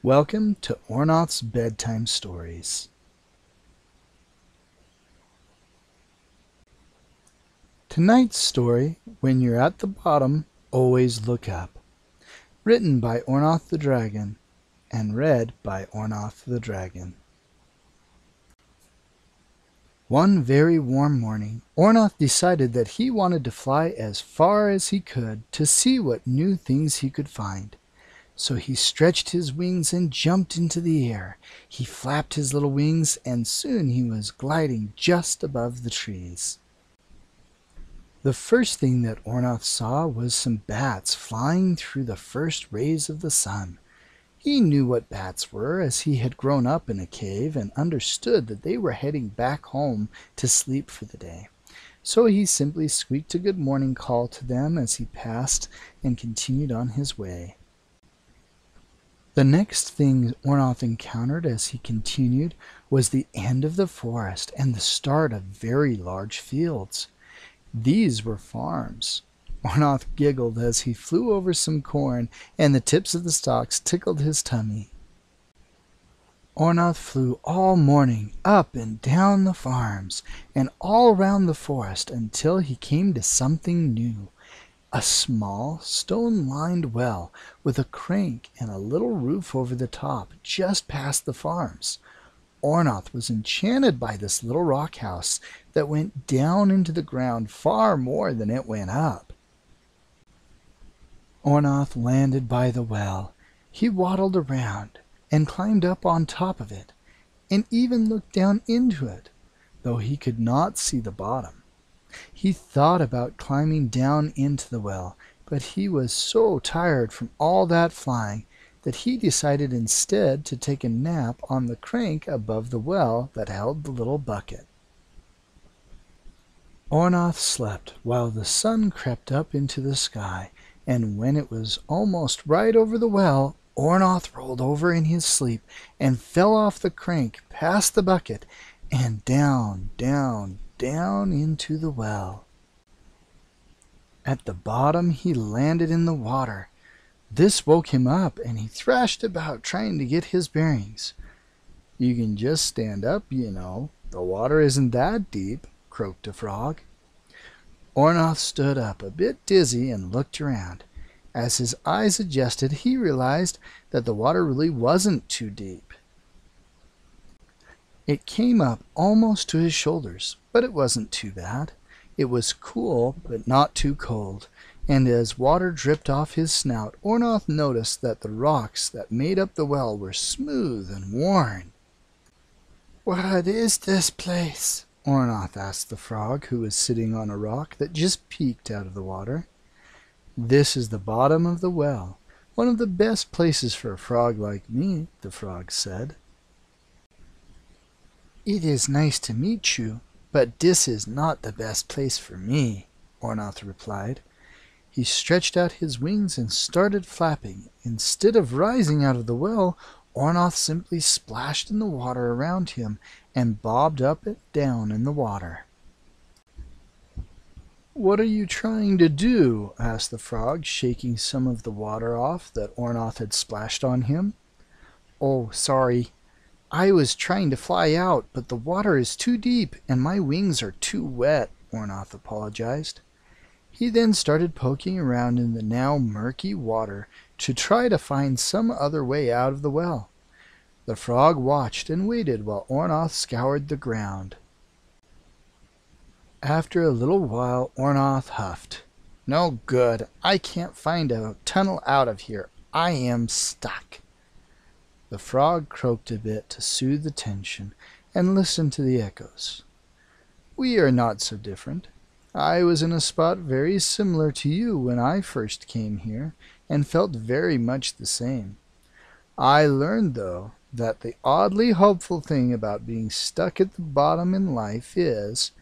Welcome to Orn Oth's Bedtime Stories. Tonight's story, When You're at the Bottom, Always Look Up. Written by Orn Oth the Dragon and read by Orn Oth the Dragon. One very warm morning, Orn Oth decided that he wanted to fly as far as he could to see what new things he could find. So he stretched his wings and jumped into the air. He flapped his little wings, and soon he was gliding just above the trees. The first thing that Orn Oth saw was some bats flying through the first rays of the sun. He knew what bats were, as he had grown up in a cave and understood that they were heading back home to sleep for the day. So he simply squeaked a good morning call to them as he passed and continued on his way. The next thing Orn Oth encountered as he continued was the end of the forest and the start of very large fields. These were farms. Orn Oth giggled as he flew over some corn, and the tips of the stalks tickled his tummy. Orn Oth flew all morning up and down the farms and all around the forest until he came to something new. A small, stone-lined well with a crank and a little roof over the top just past the farms. Orn Oth was enchanted by this little rock house that went down into the ground far more than it went up. Orn Oth landed by the well. He waddled around and climbed up on top of it, and even looked down into it, though he could not see the bottom. He thought about climbing down into the well, but he was so tired from all that flying that he decided instead to take a nap on the crank above the well that held the little bucket. Orn Oth slept while the sun crept up into the sky, and when it was almost right over the well, Orn Oth rolled over in his sleep and fell off the crank past the bucket and down into the well. At the bottom he landed in the water. This woke him up, and he thrashed about trying to get his bearings. "You can just stand up, you know. The water isn't that deep," croaked a frog. Orn Oth stood up, a bit dizzy, and looked around. As his eyes adjusted, he realized that the water really wasn't too deep. It came up almost to his shoulders, but it wasn't too bad. It was cool, but not too cold, and as water dripped off his snout, Orn Oth noticed that the rocks that made up the well were smooth and worn. "What is this place?" Orn Oth asked the frog, who was sitting on a rock that just peeked out of the water. "This is the bottom of the well, one of the best places for a frog like me," the frog said. "It is nice to meet you, but this is not the best place for me," Orn Oth replied. He stretched out his wings and started flapping. Instead of rising out of the well, Orn Oth simply splashed in the water around him and bobbed up and down in the water. "What are you trying to do?" asked the frog, shaking some of the water off that Orn Oth had splashed on him. "Oh, sorry. I was trying to fly out, but the water is too deep and my wings are too wet," Orn Oth apologized. He then started poking around in the now murky water to try to find some other way out of the well. The frog watched and waited while Orn Oth scoured the ground. After a little while, Orn Oth huffed. "No good. I can't find a tunnel out of here. I am stuck." The frog croaked a bit to soothe the tension and listened to the echoes. "We are not so different. I was in a spot very similar to you when I first came here, and felt very much the same. I learned, though, that the oddly hopeful thing about being stuck at the bottom in life is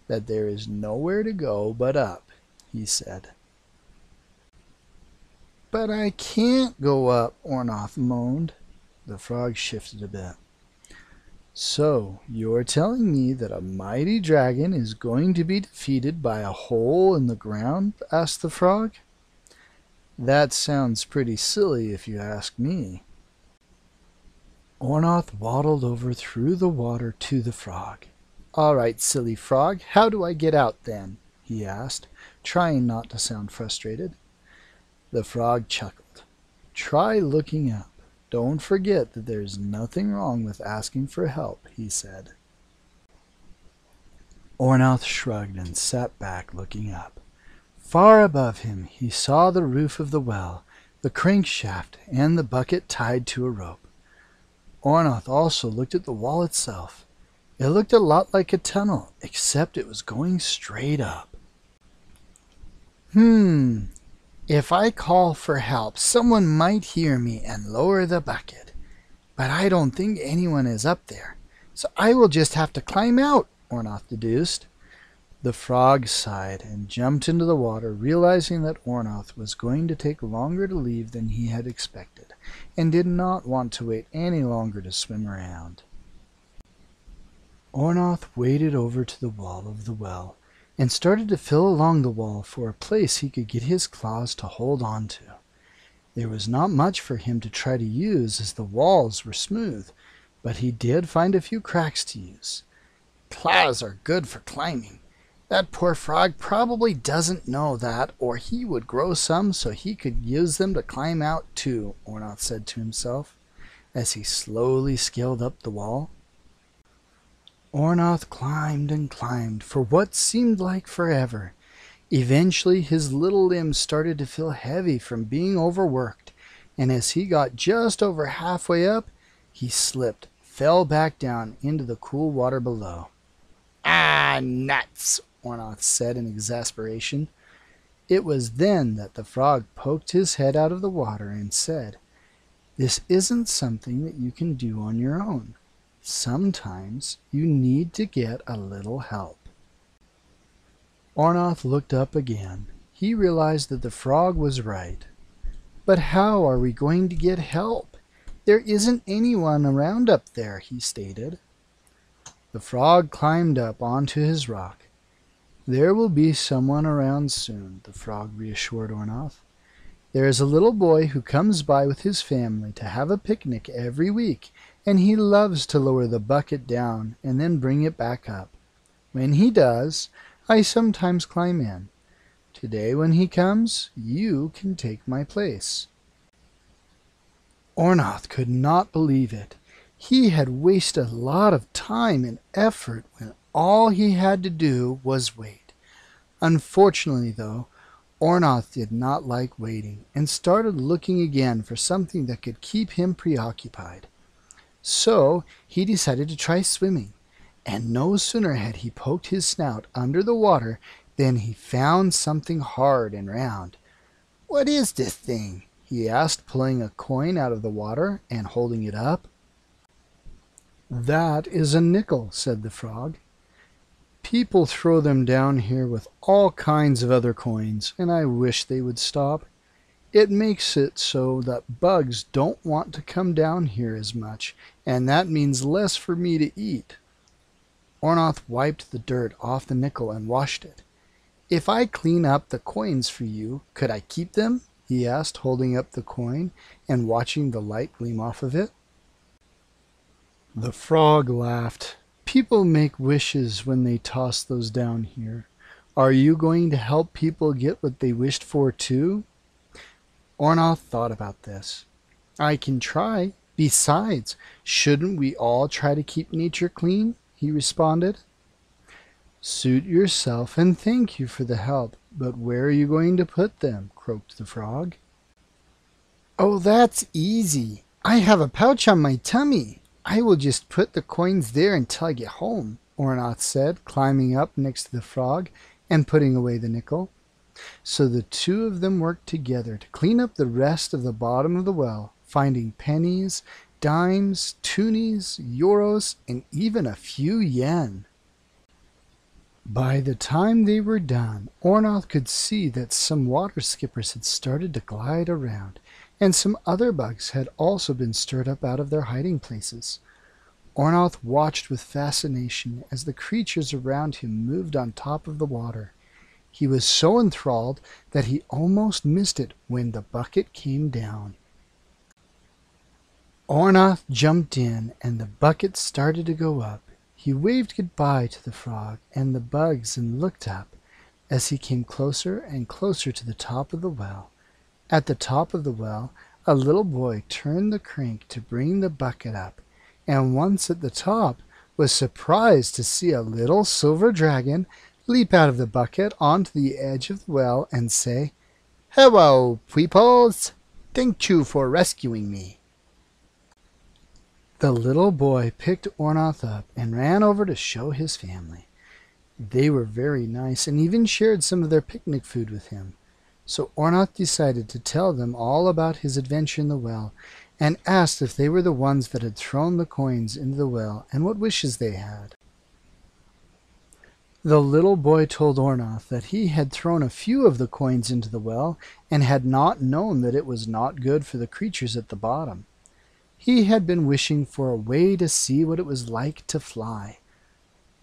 that there is nowhere to go but up," he said. "But I can't go up," Orn Oth moaned. The frog shifted a bit. "So you're telling me that a mighty dragon is going to be defeated by a hole in the ground?" asked the frog. "That sounds pretty silly if you ask me." Orn Oth waddled over through the water to the frog. "All right, silly frog, how do I get out then?" he asked, trying not to sound frustrated. The frog chuckled. "Try looking up. Don't forget that there's nothing wrong with asking for help," he said. Orn Oth shrugged and sat back looking up. Far above him he saw the roof of the well, the crankshaft, and the bucket tied to a rope. Orn Oth also looked at the wall itself. It looked a lot like a tunnel, except it was going straight up. If I call for help, someone might hear me and lower the bucket. But I don't think anyone is up there, so I will just have to climb out," Orn Oth deduced. The frog sighed and jumped into the water, realizing that Orn Oth was going to take longer to leave than he had expected, and did not want to wait any longer to swim around. Orn Oth waded over to the wall of the well and started to feel along the wall for a place he could get his claws to hold on to. There was not much for him to try to use, as the walls were smooth, but he did find a few cracks to use. "Claws are good for climbing. That poor frog probably doesn't know that, or he would grow some so he could use them to climb out too," Orn Oth said to himself, as he slowly scaled up the wall. Orn Oth climbed and climbed for what seemed like forever. Eventually his little limbs started to feel heavy from being overworked, and as he got just over halfway up, he slipped, fell back down into the cool water below. "Ah, nuts!" Orn Oth said in exasperation. It was then that the frog poked his head out of the water and said, "This isn't something that you can do on your own. Sometimes you need to get a little help." Orn Oth looked up again. He realized that the frog was right. "But how are we going to get help? There isn't anyone around up there," he stated. The frog climbed up onto his rock. "There will be someone around soon," the frog reassured Orn Oth. "There is a little boy who comes by with his family to have a picnic every week, and he loves to lower the bucket down and then bring it back up. When he does, I sometimes climb in. Today when he comes, you can take my place." Orn Oth could not believe it. He had wasted a lot of time and effort when all he had to do was wait. Unfortunately, though, Orn Oth did not like waiting and started looking again for something that could keep him preoccupied. So he decided to try swimming, and no sooner had he poked his snout under the water than he found something hard and round. "What is this thing?" he asked, pulling a coin out of the water and holding it up. "That is a nickel," said the frog. "People throw them down here with all kinds of other coins, and I wish they would stop. It makes it so that bugs don't want to come down here as much, and that means less for me to eat." Orn Oth wiped the dirt off the nickel and washed it. "If I clean up the coins for you, could I keep them?" he asked, holding up the coin and watching the light gleam off of it. The frog laughed. "People make wishes when they toss those down here. Are you going to help people get what they wished for too?" Orn Oth thought about this. "I can try. Besides, shouldn't we all try to keep nature clean?" he responded. "Suit yourself, and thank you for the help, but where are you going to put them?" croaked the frog. "Oh, that's easy. I have a pouch on my tummy. I will just put the coins there until I get home," Orn Oth said, climbing up next to the frog and putting away the nickel. So the two of them worked together to clean up the rest of the bottom of the well, finding pennies, dimes, toonies, euros, and even a few yen. By the time they were done, Orn Oth could see that some water skippers had started to glide around, and some other bugs had also been stirred up out of their hiding places. Orn Oth watched with fascination as the creatures around him moved on top of the water. He was so enthralled that he almost missed it when the bucket came down. Orn Oth jumped in, and the bucket started to go up. He waved goodbye to the frog and the bugs and looked up. As he came closer and closer to the top of the well, at the top of the well, a little boy turned the crank to bring the bucket up, and once at the top, was surprised to see a little silver dragon leap out of the bucket onto the edge of the well and say, "Hello, peoples! Thank you for rescuing me." The little boy picked Orn Oth up and ran over to show his family. They were very nice and even shared some of their picnic food with him. So Orn Oth decided to tell them all about his adventure in the well, and asked if they were the ones that had thrown the coins into the well and what wishes they had. The little boy told Orn Oth that he had thrown a few of the coins into the well and had not known that it was not good for the creatures at the bottom. He had been wishing for a way to see what it was like to fly.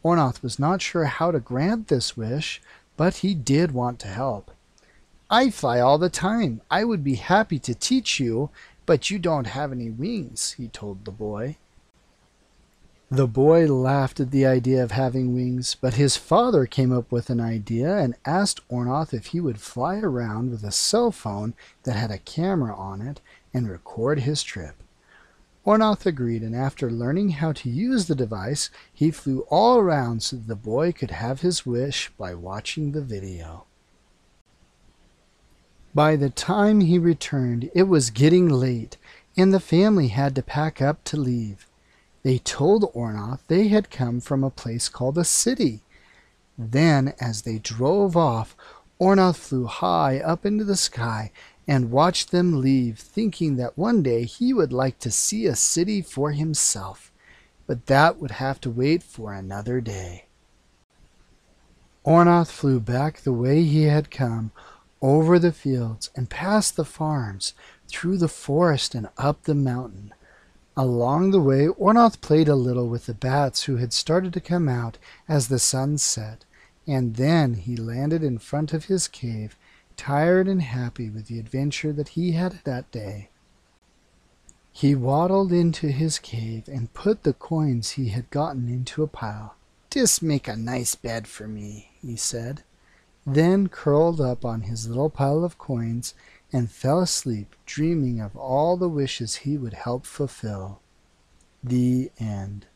Orn Oth was not sure how to grant this wish, but he did want to help. "I fly all the time. I would be happy to teach you, but you don't have any wings," he told the boy. The boy laughed at the idea of having wings, but his father came up with an idea and asked Orn Oth if he would fly around with a cell phone that had a camera on it and record his trip. Orn Oth agreed, and after learning how to use the device, he flew all around so that the boy could have his wish by watching the video. By the time he returned, it was getting late, and the family had to pack up to leave. They told Orn Oth they had come from a place called a city. Then, as they drove off, Orn Oth flew high up into the sky and watched them leave, thinking that one day he would like to see a city for himself, but that would have to wait for another day. Orn Oth flew back the way he had come, over the fields and past the farms, through the forest and up the mountain. Along the way, Orn Oth played a little with the bats who had started to come out as the sun set, and then he landed in front of his cave, tired and happy with the adventure that he had that day. He waddled into his cave and put the coins he had gotten into a pile. "This make a nice bed for me," he said, then curled up on his little pile of coins and fell asleep, dreaming of all the wishes he would help fulfill. The end.